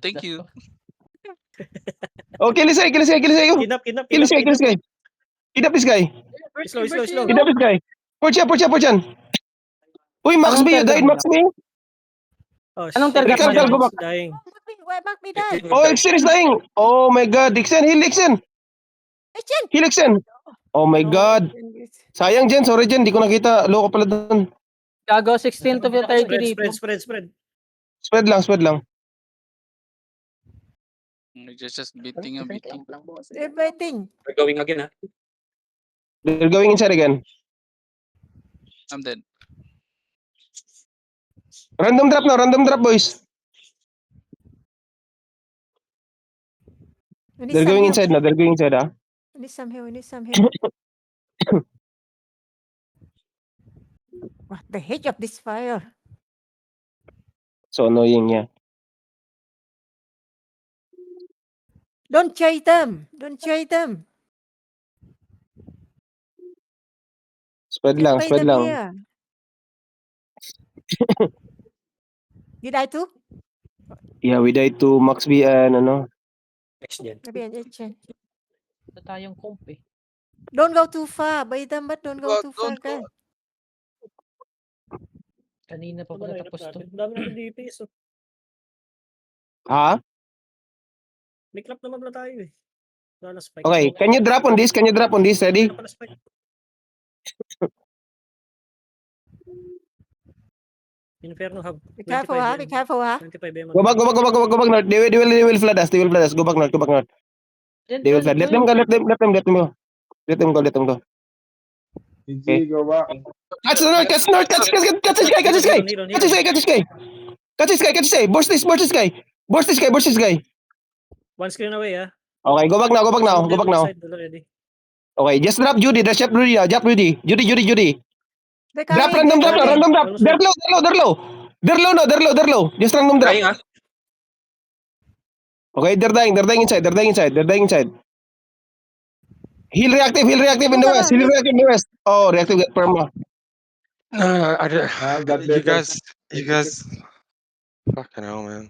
thank you. Oh, kill this guy, kill this guy, kill this guy. Kidnap, kidnap, Kill this guy, kill this guy. Kidnap this guy. Slow, slow, slow. Kidnap this guy. Porch yan. Uy, Max Anong B, you tergap died, mo Max B. Oh, Anong shit. tergap Ikaw, mo? go back. Dying. Why back me die? Oh, Exen is dying. Oh my God, Exen, heal Exen. Chen! Heal Exen. Oh my No. God. Sayang, Jen. Sorry, Jen. Di ko nakita. Loko pala doon. Gago, 16 to 30 Spread, dito. spread. Spread lang. Just beating. They're fighting. We're going again, ha? They're going inside again. I'm dead. Random drop, boys. We need They're some going help. inside now. They're going inside, ah. We need some help. What the heck of this fire? So annoying, yeah. Don't chase them. Spread Just lang, fight spread them lang. here. You die too? Yeah, we died to Max B and ano. Next gen. Maybe an Chen. Ito tayong comp eh. Don't go too far. Bait them, but don't go too far, guys. Kanina pa ba natapos to? Dami natin DPS, oh. Ha? May clap naman pala tayo, eh. Wala na spike. Okay, can you drop on this? Ready? Wala pala spike. Inferno hub. Be careful, 25 ha? Be careful, ha? 25 M. Go back north. They will flood us. Go back north. They will flood. Let them go. Okay. Go back. Catch this guy. Burst this guy. One screen away, ha? Okay, go back now. Side already. Okay, just drop Judy. Drop Judy. Judy. They're Drop coming. random they're drop. coming. They're low. They're low. Just random drop. Dying, ha? Okay, they're dying inside. Heal reactive in the west. Oh, reactive got perma. You guys. Fucking hell, man.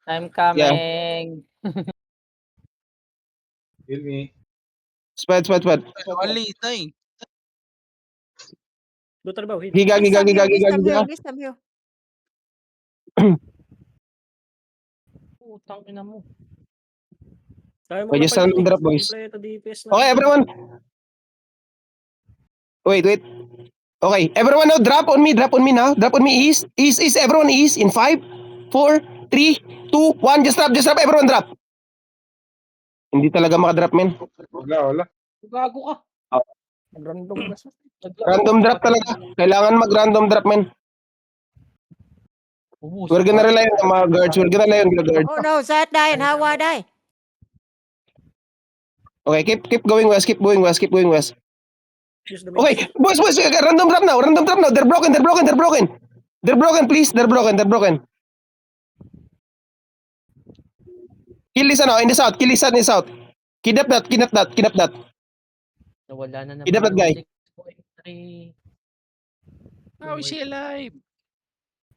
I'm coming. Heal me. Spread. Ali, dying. Lutar ba? Hit. Giga. Need some help. Putang ina mo. Tayo mo Okay, just random drop, boys. Kompleto DPS na. Okay, everyone. Wait. Okay, everyone now drop on me now. Drop on me east. Everyone east in 5, 4, 3, 2, 1. Just drop. Everyone drop. Hindi talaga makadrop, men. Wala. Gago ka. Oh. Random na siya. Random drop talaga. Kailangan mag-random drop, men. We're gonna rely on the mga guards. Oh no, Zat dying. Hawa die. Okay, keep going west. Use the Okay, boys, random drop now. They're broken. Please. They're broken. Kill this in the south. Kidnap that. Nawala na naman. Kidnap that guy. 6.3. How is he alive?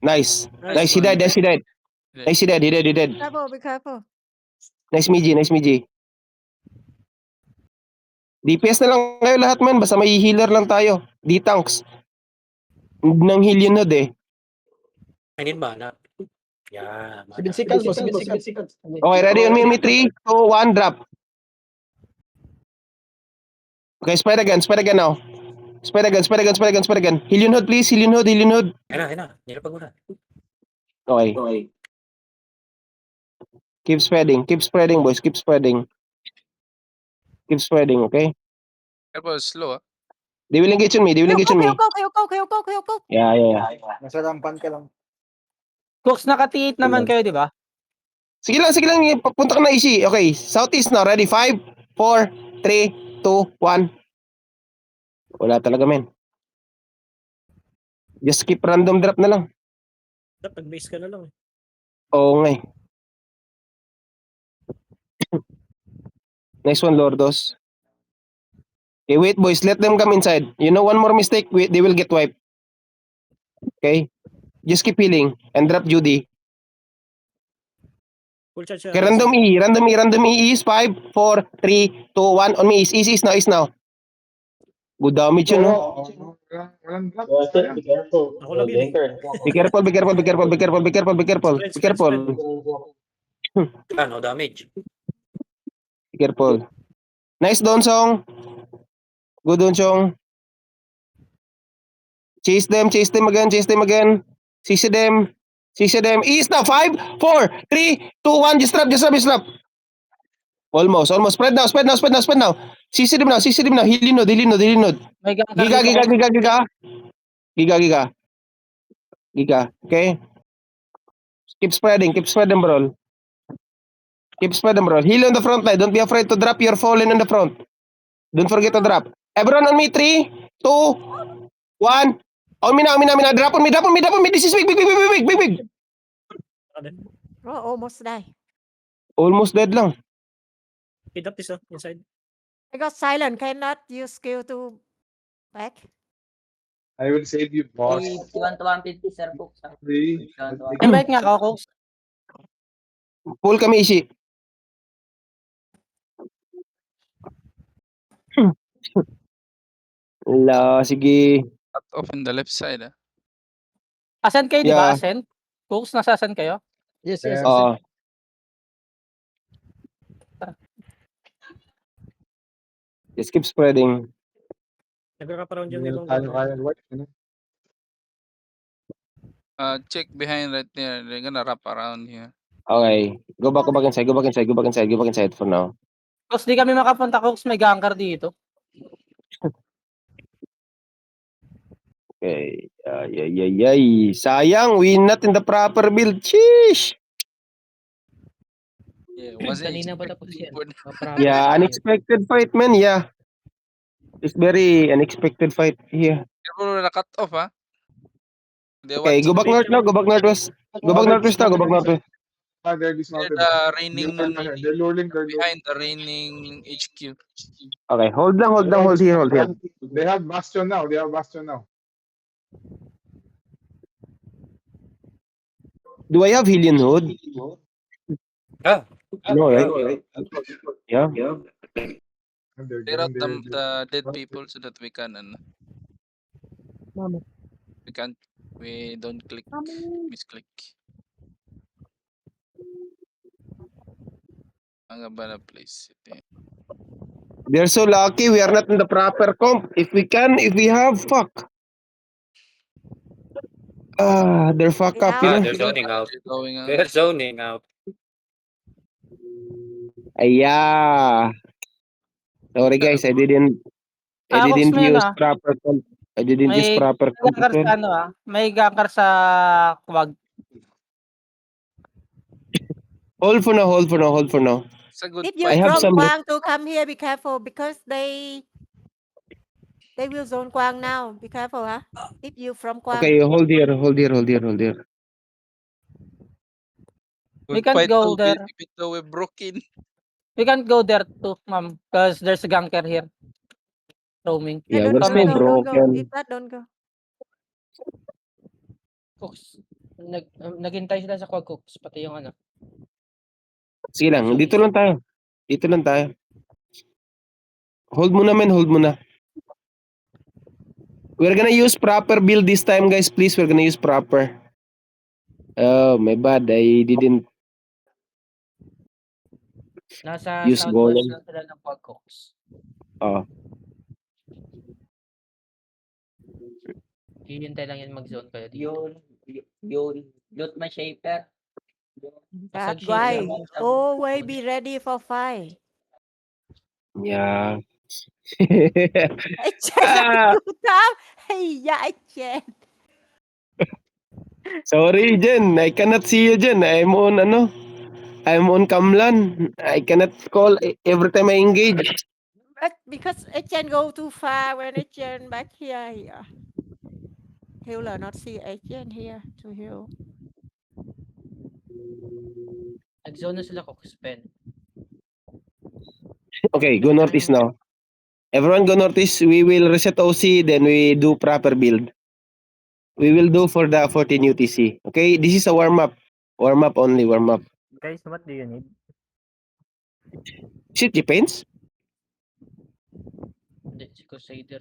Nice. He died. He dead. Be careful. Nice, Miji. DPS na lang kayo lahat, man. Basta may healer lang tayo. D-tanks. Nang heal yun eh. I need mana. Yeah. 7 seconds. Okay, ready on me. 3, 2, 1, drop. Okay, spread again now. Spread again. Heal your hood, please. Heal your hood. Ayun na. Nilapag mo na. Okay. Keep spreading, boys. Keep spreading, okay? That was slow. They will engage on me. Go. Yeah. Nasa rampan ka lang. Cooks, naka-T8 naman kayo, di ba? Sige lang. Punta ka na easy. Okay, southeast na. Ready? 5, 4, 3, 2, 1. Wala talaga, men. Just keep random drop na lang. Pag-base ka na lang. Oo nga eh. Nice one, Lordos. Okay, wait, boys. Let them come inside. You know, one more mistake, they will get wiped. Okay? Just keep healing and drop Judy. Full charge siya. Okay, random E is 5, 4, 3, 2, 1. On me, is now. Good damage yun, no? Walang drop. Be careful. Ako lang yun eh. Be careful. Spread. No damage. Be careful. Nice, Donsong. Good, Donsong. Chase them again. CC them. East now. 5, 4, 3, 2, 1. Just drop. Almost. Spread now. CC them now. Heal node. May gankar Giga. Okay. Keep spreading, bro. Heal on the front line. Don't be afraid to drop your fallen on the front. Don't forget to drop. Everyone on me. 3, 2, 1. On me now. Drop on me. This is big. Oh, almost die. Almost dead lang. Hit up this inside. I got silent. Cannot use skill to back. I will save you, boss. Iwan to 150, Sir Cook. Please. Invite nga ako, Cooks. Pull kami, Ishi. Ala, sige. Cut off in the left side. Asan kayo, di ba? Yeah. Asan? Cooks, nasasan kayo? Yes. Yeah. Oo. Just keep spreading. Nagkakaparoon dyan Hindi ibang tayo kaya white. Check behind right there. They're gonna wrap around here. Okay. Go back inside for now. Cooks, di kami makapunta, Cooks. May gankar dito. Okay. Ay. Sayang, we not in the proper build. Sheesh. Yeah, wasn't Kanina pa expecting tapos yan. for- Yeah, unexpected fight, man. Yeah. It's very unexpected fight here. Careful with the cut off, ha? They Okay, want go back north now. Go back northwest. Go back northwest. They're They're dismounted. the reigning They're luring. behind the reigning HQ. Okay, hold here. They have bastion now. Do I have Hillian Hood? Yeah. No, right? Yeah. They're Clear out getting the dead people so that we can, we don't click, misclick. Ang ba na place ito? They're so lucky we are not in the proper comp. If we have, fuck. They're fuck up, you know? They're zoning out. They're going out. They're zoning out. Aya. Sorry guys, I didn't Cooks, may use ano, proper comp. I didn't use May proper comp. gankar sa ano May gankar sa kwag. Hold for now. It's a good If you I have from some- Kwang to come here, be careful because they will zone Kwang now. Be careful, huh? If you from Kwang. Okay, hold here. We Good can't fight go too, there. even though we're broken. We can't go there too, ma'am, because there's a ganker here. Roaming. Yeah, don't we're go, still don't go. broken. If that, don't go. Cooks. Naghintay sila sa quad, Cooks, pati yung ano. Sige lang, dito lang tayo. Hold muna, men. We're gonna use proper build this time, guys. Please, we're gonna use proper. Oh, my bad. I didn't Nasa use southwest golem. lang sila ng quad, Cooks. Oh. Hihintay lang yan mag-zone kayo dito. Yun. Loot my shaper. That Asag guy, shaper man sa- always be ready for fight. Yeah. I Ah. can't. Hey, yeah, I can't. Sorry, Jen. I cannot see you, Jen. I'm on Kamlan. I cannot call every time I engage. But because I can go too far when I can back here. Healer not see agent here to heal. Nag-zone na sila, Cooks, pen. Okay, go northeast now. Everyone go northeast. We will reset OC, then we do proper build. We will do for the 14 UTC. Okay, this is a warm up. Warm up only. Guys, what do you need? Shit, depends. Hindi, si Crusader